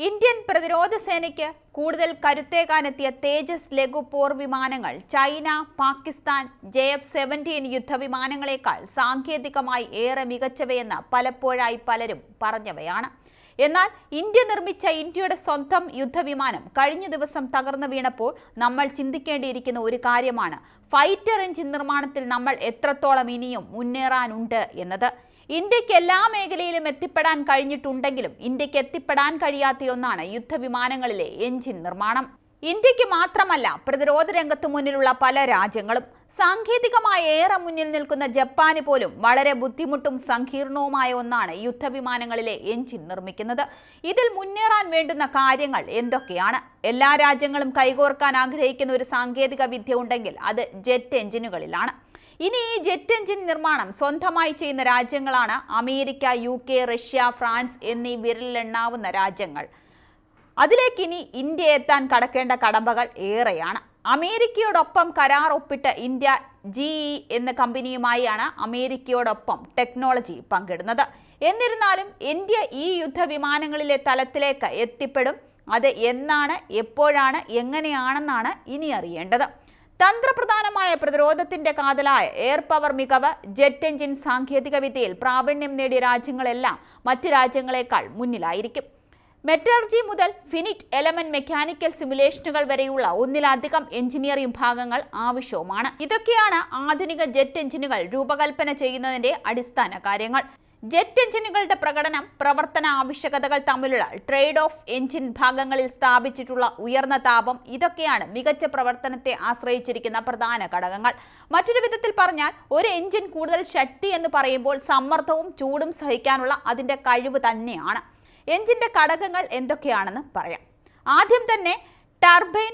Indian പ്രതിരോധ സേനയ്ക്ക് കൂടുതൽ കരുത്തേകാനെത്തിയ തേജസ് ലഘു പോർ വിമാനങ്ങൾ ചൈന, പാകിസ്ഥാൻ JF-17 യുദ്ധവിമാനങ്ങളെക്കാൾ സാങ്കേതികമായി ഏറെ മികച്ചവയെന്ന് പലപ്പോഴായി പലരും പറഞ്ഞവയാണ്. എന്നാൽ ഇന്ത്യ നിർമ്മിച്ച ഇന്ത്യയുടെ സ്വന്തം യുദ്ധവിമാനം കഴിഞ്ഞ ദിവസം തകർന്നു വീണപ്പോൾ നമ്മൾ ചിന്തിക്കേണ്ടിയിരിക്കുന്ന ഒരു കാര്യമാണ് ഫൈറ്റർ എഞ്ചിൻ നിർമ്മാണത്തിൽ നമ്മൾ എത്രത്തോളം ഇനിയും മുന്നേറാനുണ്ട് എന്നത്. ഇന്ത്യക്ക് എല്ലാ മേഖലയിലും എത്തിപ്പെടാൻ കഴിഞ്ഞിട്ടുണ്ടെങ്കിലും ഇന്ത്യക്ക് എത്തിപ്പെടാൻ കഴിയാത്ത ഒന്നാണ് യുദ്ധവിമാനങ്ങളിലെ എഞ്ചിൻ നിർമ്മാണം. ഇന്ത്യക്ക് മാത്രമല്ല, പ്രതിരോധ രംഗത്ത് മുന്നിലുള്ള പല രാജ്യങ്ങളും, സാങ്കേതികമായി ഏറെ മുന്നിൽ നിൽക്കുന്ന ജപ്പാന് പോലും വളരെ ബുദ്ധിമുട്ടും സങ്കീർണവുമായ ഒന്നാണ് യുദ്ധവിമാനങ്ങളിലെ എഞ്ചിൻ നിർമ്മിക്കുന്നത്. ഇതിൽ മുന്നേറാൻ വേണ്ടുന്ന കാര്യങ്ങൾ എന്തൊക്കെയാണ്? എല്ലാ രാജ്യങ്ങളും കൈകോർക്കാൻ ആഗ്രഹിക്കുന്ന ഒരു സാങ്കേതിക വിദ്യ ഉണ്ടെങ്കിൽ അത് ജെറ്റ് എഞ്ചിനുകളിലാണ്. ഇനി ഈ ജെറ്റ് എഞ്ചിൻ നിർമ്മാണം സ്വന്തമായി ചെയ്യുന്ന രാജ്യങ്ങളാണ് അമേരിക്ക, UK, റഷ്യ, ഫ്രാൻസ് എന്നീ വിരലിലെണ്ണാവുന്ന രാജ്യങ്ങൾ. അതിലേക്ക് ഇനി ഇന്ത്യ എത്താൻ കടക്കേണ്ട കടമ്പകൾ ഏറെയാണ്. അമേരിക്കയോടൊപ്പം കരാർ ഒപ്പിട്ട് ഇന്ത്യ GE എന്ന കമ്പനിയുമായാണ് അമേരിക്കയോടൊപ്പം ടെക്നോളജി പങ്കിടുന്നത്. എന്നിരുന്നാലും ഇന്ത്യ ഈ യുദ്ധവിമാനങ്ങളിലെ തലത്തിലേക്ക് എത്തിപ്പെടും. അത് എന്നാണ്, എപ്പോഴാണ്, എങ്ങനെയാണെന്നാണ് ഇനി അറിയേണ്ടത്. തന്ത്രപ്രധാനമായ പ്രതിരോധത്തിന്റെ കാതലായ എയർ പവർ മികവ്, ജെറ്റ് എഞ്ചിൻ സാങ്കേതിക വിദ്യയിൽ പ്രാവീണ്യം നേടിയ രാജ്യങ്ങളെല്ലാം മറ്റ് രാജ്യങ്ങളെക്കാൾ മുന്നിലായിരിക്കും. മെറ്റലർജി മുതൽ ഫിനിറ്റ് എലമെന്റ് മെക്കാനിക്കൽ സിമുലേഷനുകൾ വരെയുള്ള ഒന്നിലധികം എഞ്ചിനീയറിംഗ് ഭാഗങ്ങൾ ആവശ്യവുമാണ്. ഇതൊക്കെയാണ് ആധുനിക ജെറ്റ് എഞ്ചിനുകൾ രൂപകൽപ്പന ചെയ്യുന്നതിന്റെ അടിസ്ഥാന കാര്യങ്ങൾ. ജെറ്റ് എഞ്ചിനുകളുടെ പ്രകടനം, പ്രവർത്തന ആവശ്യകതകൾ തമ്മിലുള്ള ട്രേഡ് ഓഫ്, എഞ്ചിൻ ഭാഗങ്ങളിൽ സ്ഥാപിച്ചിട്ടുള്ള ഉയർന്ന താപം, ഇതൊക്കെയാണ് മികച്ച പ്രവർത്തനത്തെ ആശ്രയിച്ചിരിക്കുന്ന പ്രധാന ഘടകങ്ങൾ. മറ്റൊരു വിധത്തിൽ പറഞ്ഞാൽ, ഒരു എഞ്ചിൻ കൂടുതൽ ശക്തി എന്ന് പറയുമ്പോൾ സമ്മർദ്ദവും ചൂടും സഹിക്കാനുള്ള അതിൻ്റെ കഴിവ് തന്നെയാണ്. എഞ്ചിൻ്റെ ഘടകങ്ങൾ എന്തൊക്കെയാണെന്ന് പറയാം. ആദ്യം തന്നെ ടർബൈൻ,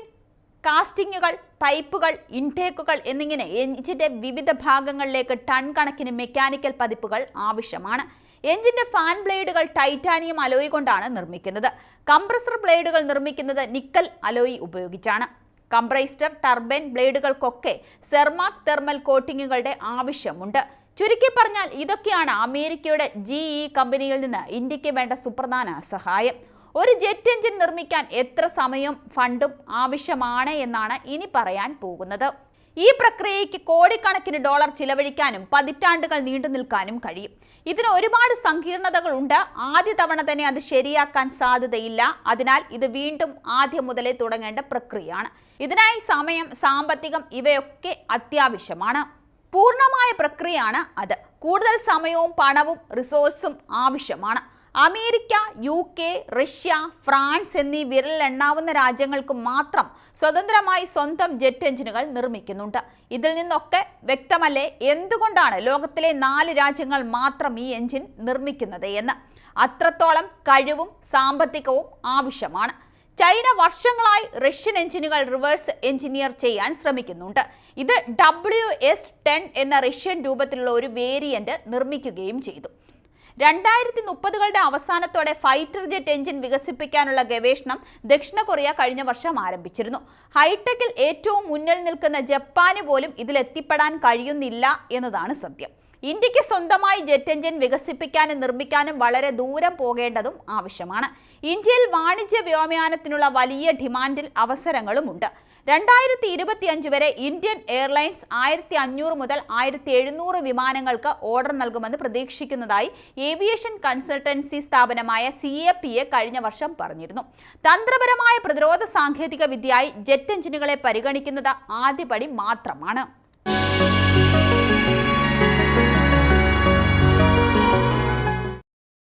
കാസ്റ്റിങ്ങുകൾ, പൈപ്പുകൾ, ഇൻടേക്കുകൾ എന്നിങ്ങനെ എഞ്ചിന്റെ വിവിധ ഭാഗങ്ങളിലേക്ക് ടൺ കണക്കിന് മെക്കാനിക്കൽ പതിപ്പുകൾ ആവശ്യമാണ്. എഞ്ചിന്റെ ഫാൻ ബ്ലേഡുകൾ ടൈറ്റാനിയം അലോയ് കൊണ്ടാണ് നിർമ്മിക്കുന്നത്. കംപ്രസർ ബ്ലേഡുകൾ നിർമ്മിക്കുന്നത് നിക്കൽ അലോയ് ഉപയോഗിച്ചാണ്. കംപ്രൈസ്റ്റർ, ടർബൈൻ ബ്ലേഡുകൾക്കൊക്കെ സെർമാക് തെർമൽ കോട്ടിങ്ങുകളുടെ ആവശ്യമുണ്ട്. ചുരുക്കി പറഞ്ഞാൽ ഇതൊക്കെയാണ് അമേരിക്കയുടെ GE കമ്പനിയിൽ നിന്ന് ഇന്ത്യക്ക് വേണ്ട സുപ്രധാന സഹായം. ഒരു ജെറ്റ് എഞ്ചിൻ നിർമ്മിക്കാൻ എത്ര സമയവും ഫണ്ടും ആവശ്യമാണ് എന്നാണ് ഇനി പറയാൻ പോകുന്നത്. ഈ പ്രക്രിയയ്ക്ക് കോടിക്കണക്കിന് ഡോളർ ചിലവഴിക്കാനും പതിറ്റാണ്ടുകൾ നീണ്ടു നിൽക്കാനും കഴിയും. ഇതിന് ഒരുപാട് സങ്കീർണതകളുണ്ട്. ആദ്യ തവണ തന്നെ അത് ശരിയാക്കാൻ സാധ്യതയില്ല. അതിനാൽ ഇത് വീണ്ടും ആദ്യം മുതലേ തുടങ്ങേണ്ട പ്രക്രിയയാണ്. ഇതിനായി സമയം, സാമ്പത്തികം ഇവയൊക്കെ അത്യാവശ്യമാണ്. പൂർണ്ണമായ പ്രക്രിയയാണ് അത്. കൂടുതൽ സമയവും പണവും റിസോഴ്സും ആവശ്യമാണ്. അമേരിക്ക, UK, റഷ്യ, ഫ്രാൻസ് എന്നീ വിരലിലെണ്ണാവുന്ന രാജ്യങ്ങൾക്ക് മാത്രം സ്വതന്ത്രമായി സ്വന്തം ജെറ്റ് എഞ്ചിനുകൾ നിർമ്മിക്കുന്നുണ്ട്. ഇതിൽ നിന്നൊക്കെ വ്യക്തമല്ലേ എന്തുകൊണ്ടാണ് ലോകത്തിലെ 4 രാജ്യങ്ങൾ മാത്രം ഈ എഞ്ചിൻ നിർമ്മിക്കുന്നത് എന്ന്. അത്രത്തോളം കഴിവും സാമ്പത്തികവും ആവശ്യമാണ്. ചൈന വർഷങ്ങളായി റഷ്യൻ എഞ്ചിനുകൾ റിവേഴ്സ് എഞ്ചിനീയർ ചെയ്യാൻ ശ്രമിക്കുന്നുണ്ട്. ഇത് WS-10 എന്ന റഷ്യൻ രൂപത്തിലുള്ള ഒരു വേരിയന്റ് നിർമ്മിക്കുകയും ചെയ്തു. 2030കളുടെ അവസാനത്തോടെ ഫൈറ്റർ ജെറ്റ് എഞ്ചിൻ വികസിപ്പിക്കാനുള്ള ഗവേഷണം ദക്ഷിണ കൊറിയ കഴിഞ്ഞ വർഷം ആരംഭിച്ചിരുന്നു. ഹൈടെക്കിൽ ഏറ്റവും മുന്നിൽ നിൽക്കുന്ന ജപ്പാന് പോലും ഇതിലെത്തിപ്പെടാൻ കഴിയുന്നില്ല എന്നതാണ് സത്യം. ഇന്ത്യക്ക് സ്വന്തമായി ജെറ്റ് എഞ്ചിൻ വികസിപ്പിക്കാനും നിർമ്മിക്കാനും വളരെ ദൂരം പോകേണ്ടതും ആവശ്യമാണ്. ഇന്ത്യയിൽ വാണിജ്യ വ്യോമയാനത്തിനുള്ള വലിയ ഡിമാൻഡിൽ അവസരങ്ങളുമുണ്ട്. 2025 വരെ ഇന്ത്യൻ എയർലൈൻസ് 1500 മുതൽ 1700 വിമാനങ്ങൾക്ക് ഓർഡർ നൽകുമെന്ന് പ്രതീക്ഷിക്കുന്നതായി ഏവിയേഷൻ കൺസൾട്ടൻസി സ്ഥാപനമായ CAPA കഴിഞ്ഞ വർഷം പറഞ്ഞിരുന്നു. തന്ത്രപരമായ പ്രതിരോധ സാങ്കേതിക വിദ്യയായി ജെറ്റ് എഞ്ചിനുകളെ പരിഗണിക്കുന്നത് ആദ്യപടി മാത്രമാണ്.